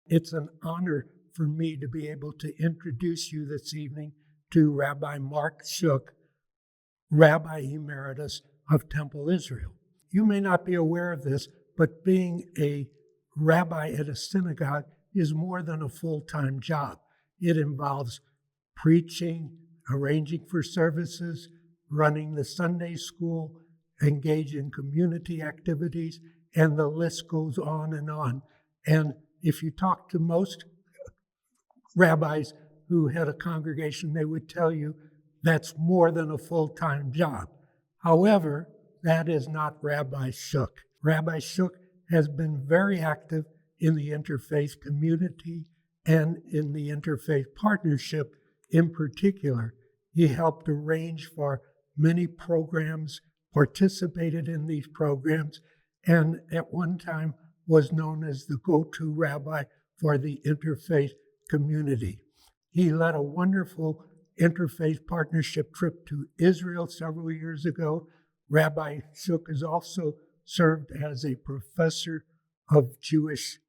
It's an honor for me to be able to introduce you this evening to Rabbi Mark Shook, Rabbi Emeritus of Temple Israel. You may not be aware of this, but being a rabbi at a synagogue is more than a full-time job. It involves preaching, arranging for services, running the Sunday school, engage in community activities, and the list goes on and on. And if you talk to most rabbis who had a congregation, they would tell you that's more than a full-time job. However, that is not Rabbi Shook. Rabbi Shook has been very active in the interfaith community and in the interfaith partnership in particular. He helped arrange for many programs, participated in these programs, and at one time was known as the go-to rabbi for the interfaith community. He led a wonderful interfaith partnership trip to Israel several years ago. Rabbi Shook has also served as a professor of Jewish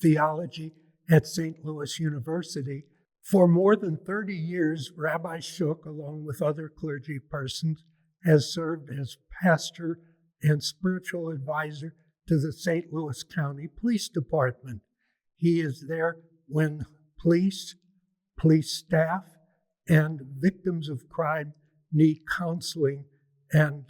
theology at St. Louis University. For more than 30 years, Rabbi Shook, along with other clergy persons, has served as pastor and spiritual advisor to the St. Louis County Police Department. He is there when police staff, and victims of crime need counseling, and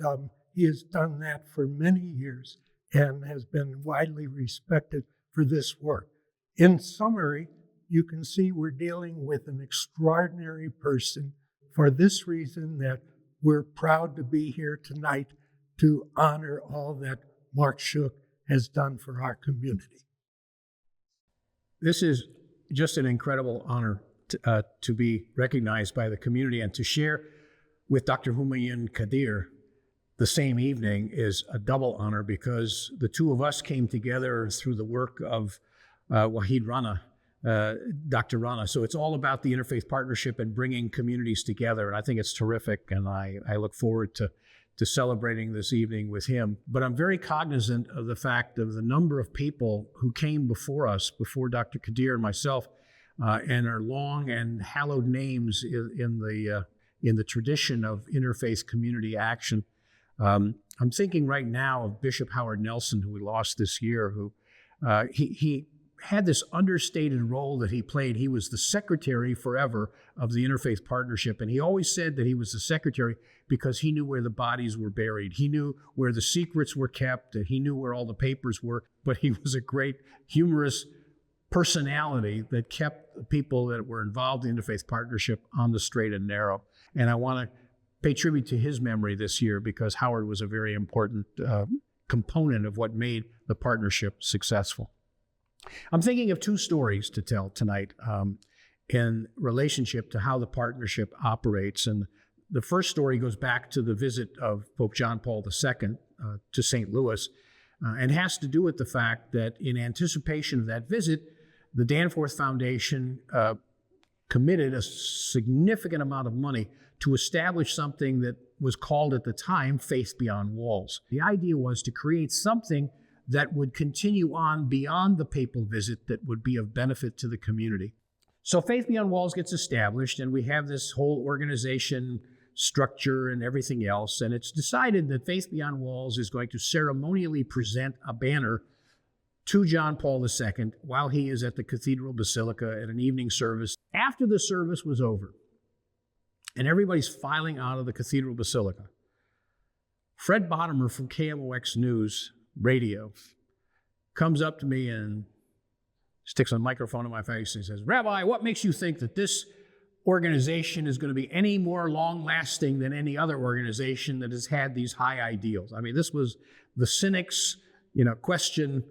he has done that for many years and has been widely respected for this work. In summary, you can see we're dealing with an extraordinary person for this reason that we're proud to be here tonight to honor all that Mark Shook has done for our community. This is just an incredible honor to be recognized by the community, and to share with Dr. Humayun Quadir the same evening is a double honor, because the two of us came together through the work of Wahid Rana, Dr. Rana. So it's all about the interfaith partnership and bringing communities together, and I think it's terrific, and I look forward to celebrating this evening with him. But I'm very cognizant of the fact of the number of people who came before us, before Dr. Quadir and myself, and our long and hallowed names in the tradition of interfaith community action. I'm thinking right now of Bishop Howard Nelson, who we lost this year, who he had this understated role that he played. He was the secretary forever of the Interfaith Partnership, and he always said that he was the secretary because he knew where the bodies were buried. He knew where the secrets were kept, and he knew where all the papers were, but he was a great humorous personality that kept the people that were involved in the Interfaith Partnership on the straight and narrow. And I want to pay tribute to his memory this year, because Howard was a very important component of what made the partnership successful. I'm thinking of two stories to tell tonight in relationship to how the partnership operates. And the first story goes back to the visit of Pope John Paul II to St. Louis, and has to do with the fact that in anticipation of that visit, the Danforth Foundation committed a significant amount of money to establish something that was called at the time Faith Beyond Walls. The idea was to create something that would continue on beyond the papal visit that would be of benefit to the community. So Faith Beyond Walls gets established, and we have this whole organization structure and everything else, and it's decided that Faith Beyond Walls is going to ceremonially present a banner to John Paul II while he is at the Cathedral Basilica at an evening service. After the service was over, and everybody's filing out of the Cathedral Basilica, Fred Bottomer from KMOX News Radio comes up to me and sticks a microphone in my face and he says, "Rabbi, what makes you think that this organization is going to be any more long-lasting than any other organization that has had these high ideals?" I mean, this was the cynic's, question,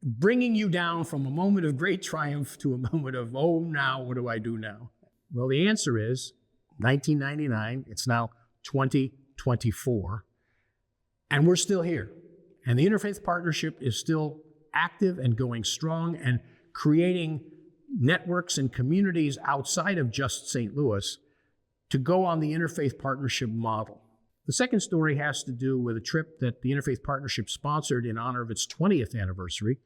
bringing you down from a moment of great triumph to a moment of, oh, now, what do I do now? Well, the answer is 1999. It's now 2024, and we're still here. And the Interfaith Partnership is still active and going strong and creating networks and communities outside of just St. Louis to go on the Interfaith Partnership model. The second story has to do with a trip that the Interfaith Partnership sponsored in honor of its 20th anniversary,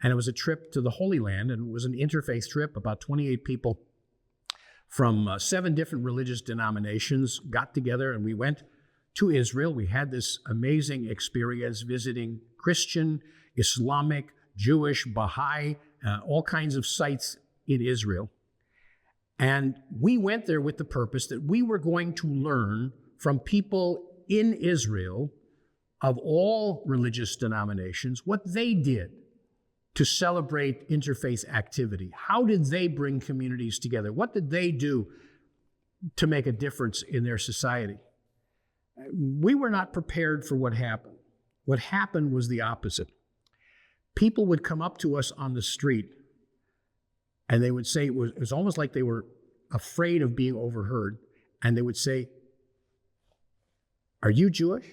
And it was a trip to the Holy Land, and it was an interfaith trip. About 28 people from 7 different religious denominations got together, and we went to Israel. We had this amazing experience visiting Christian, Islamic, Jewish, Baha'i, all kinds of sites in Israel. And we went there with the purpose that we were going to learn from people in Israel of all religious denominations what they did to celebrate interfaith activity. How did they bring communities together? What did they do to make a difference in their society? We were not prepared for what happened. What happened was the opposite. People would come up to us on the street and they would say, it was almost like they were afraid of being overheard. And they would say, "Are you Jewish?"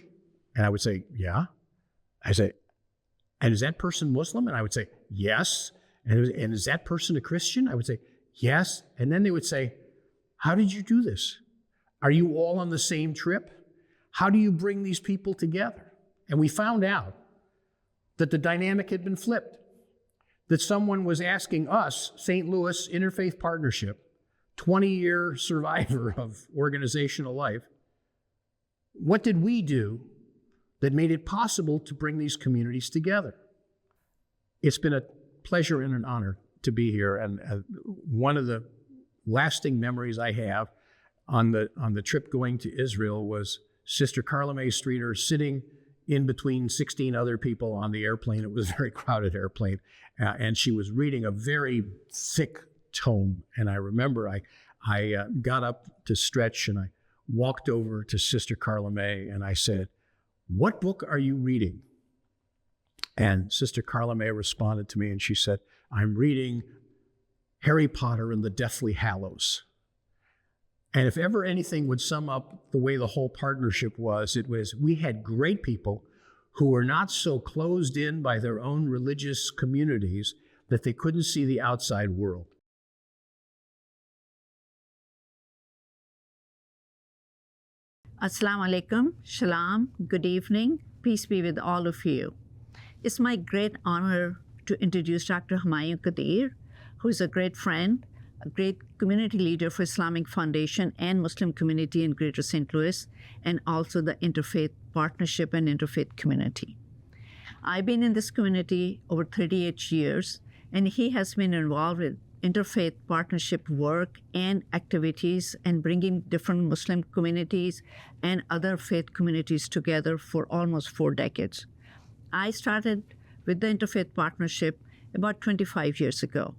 And I would say, "Yeah." I say, "And is that person Muslim?" And I would say, "Yes." And is that person a Christian? I would say, "Yes." And then they would say, "How did you do this? Are you all on the same trip? How do you bring these people together?" And we found out that the dynamic had been flipped, that someone was asking us, St. Louis Interfaith Partnership, 20-year survivor of organizational life, what did we do that made it possible to bring these communities together? It's been a pleasure and an honor to be here, and one of the lasting memories I have on the trip going to Israel was Sister Carla Mae Streeter sitting in between 16 other people on the airplane. It was a very crowded airplane, and she was reading a very thick tome. And I remember I got up to stretch, and I walked over to Sister Carla Mae, and I said, "What book are you reading?" And Sister Carla Mae responded to me, and she said, "I'm reading Harry Potter and the Deathly Hallows." And if ever anything would sum up the way the whole partnership was, it was we had great people who were not so closed in by their own religious communities that they couldn't see the outside world. Assalamu alaikum, shalom, good evening, peace be with all of you. It's my great honor to introduce Dr. Humayun Quadir, who is a great friend, a great community leader for Islamic Foundation and Muslim community in Greater St. Louis, and also the Interfaith Partnership and Interfaith community. I've been in this community over 38 years, and he has been involved with interfaith partnership work and activities and bringing different Muslim communities and other faith communities together for almost 4 decades. I started with the Interfaith Partnership about 25 years ago.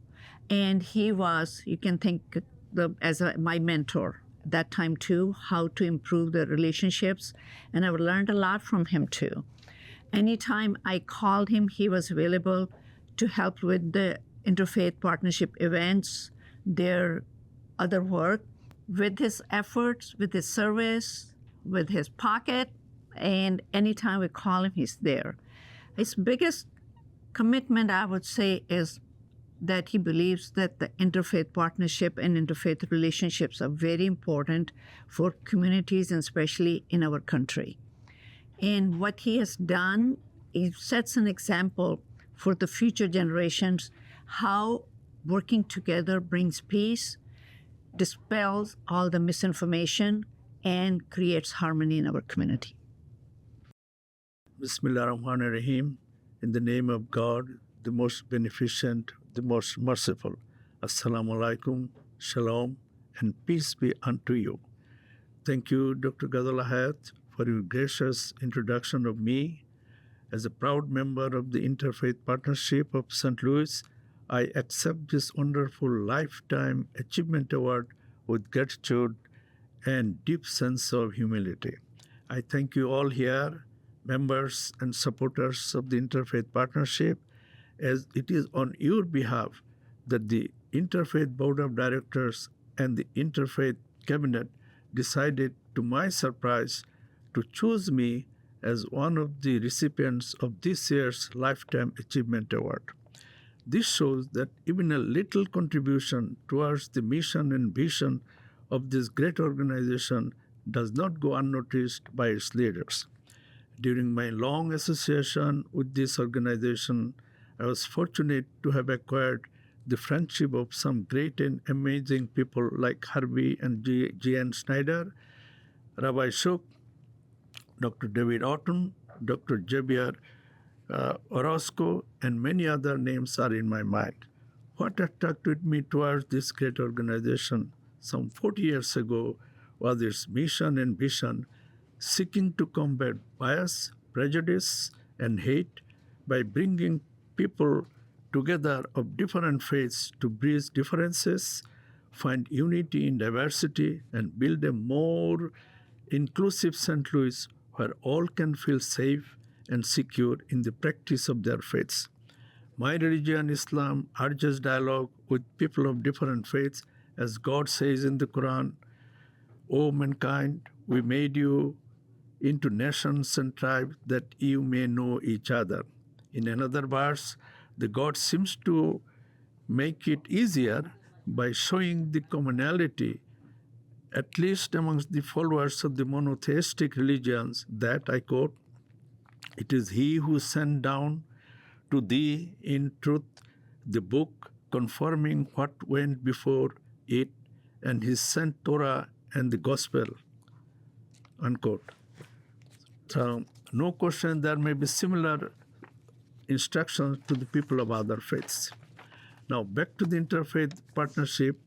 And he was, you can think as my mentor at that time too, how to improve the relationships. And I've learned a lot from him too. Anytime I called him, he was available to help with the Interfaith Partnership events, their other work, with his efforts, with his service, with his pocket. And anytime we call him, he's there. His biggest commitment, I would say, is that he believes that the interfaith partnership and interfaith relationships are very important for communities, and especially in our country. And what he has done, he sets an example for the future generations, how working together brings peace, dispels all the misinformation, and creates harmony in our community. Bismillah ar-Rahman ar-Rahim. In the name of God, the most beneficent, the most merciful. Assalamu alaikum, shalom, and peace be unto you. Thank you, Dr. Ghazal Hayat, for your gracious introduction of me. As a proud member of the Interfaith Partnership of St. Louis, I accept this wonderful Lifetime Achievement Award with gratitude and deep sense of humility. I thank you all here, members and supporters of the Interfaith Partnership, as it is on your behalf that the Interfaith Board of Directors and the Interfaith Cabinet decided, to my surprise, to choose me as one of the recipients of this year's Lifetime Achievement Award. This shows that even a little contribution towards the mission and vision of this great organization does not go unnoticed by its leaders. During my long association with this organization, I was fortunate to have acquired the friendship of some great and amazing people like Rabbi and G.N. Schneider, Rabbi Shook, Dr. David Orton, Dr. Javier Orozco, and many other names are in my mind. What attracted me towards this great organization some 40 years ago was its mission and vision, seeking to combat bias, prejudice, and hate by bringing people together of different faiths to bridge differences, find unity in diversity, and build a more inclusive St. Louis where all can feel safe and secure in the practice of their faiths. My religion, Islam, urges dialogue with people of different faiths, as God says in the Quran, "O mankind, we made you into nations and tribes that you may know each other." In another verse, the God seems to make it easier by showing the commonality, at least amongst the followers of the monotheistic religions, that, I quote, "It is He who sent down to thee in truth the book, confirming what went before it, and He sent Torah and the gospel," unquote. So, no question there may be similar instructions to the people of other faiths. Now, back to the Interfaith Partnership.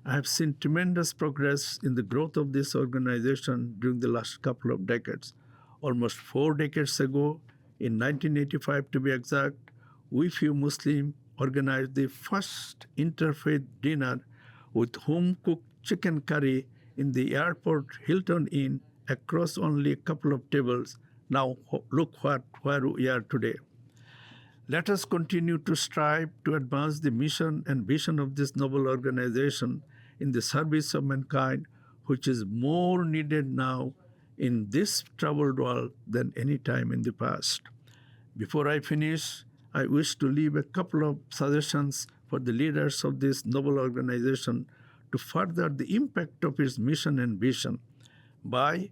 I have seen tremendous progress in the growth of this organization during the last couple of decades. Almost 4 decades ago, in 1985 to be exact, we few Muslims organized the first interfaith dinner with home-cooked chicken curry in the airport Hilton Inn across only a couple of tables. Now look where we are today. Let us continue to strive to advance the mission and vision of this noble organization in the service of mankind, which is more needed now in this troubled world than any time in the past. Before I finish, I wish to leave a couple of suggestions for the leaders of this noble organization to further the impact of its mission and vision. By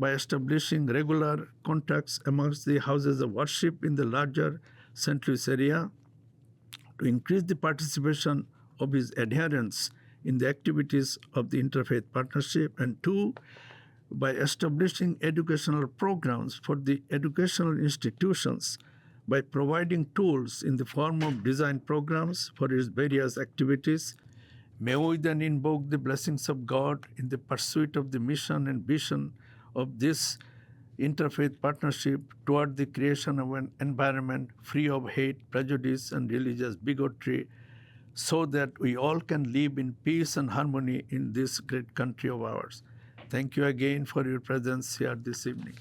establishing regular contacts amongst the houses of worship in the larger St. Louis area, to increase the participation of its adherents in the activities of the Interfaith Partnership, and 2, by establishing educational programs for the educational institutions by providing tools in the form of design programs for its various activities. May we then invoke the blessings of God in the pursuit of the mission and vision of this Interfaith Partnership toward the creation of an environment free of hate, prejudice, and religious bigotry, so that we all can live in peace and harmony in this great country of ours. Thank you again for your presence here this evening.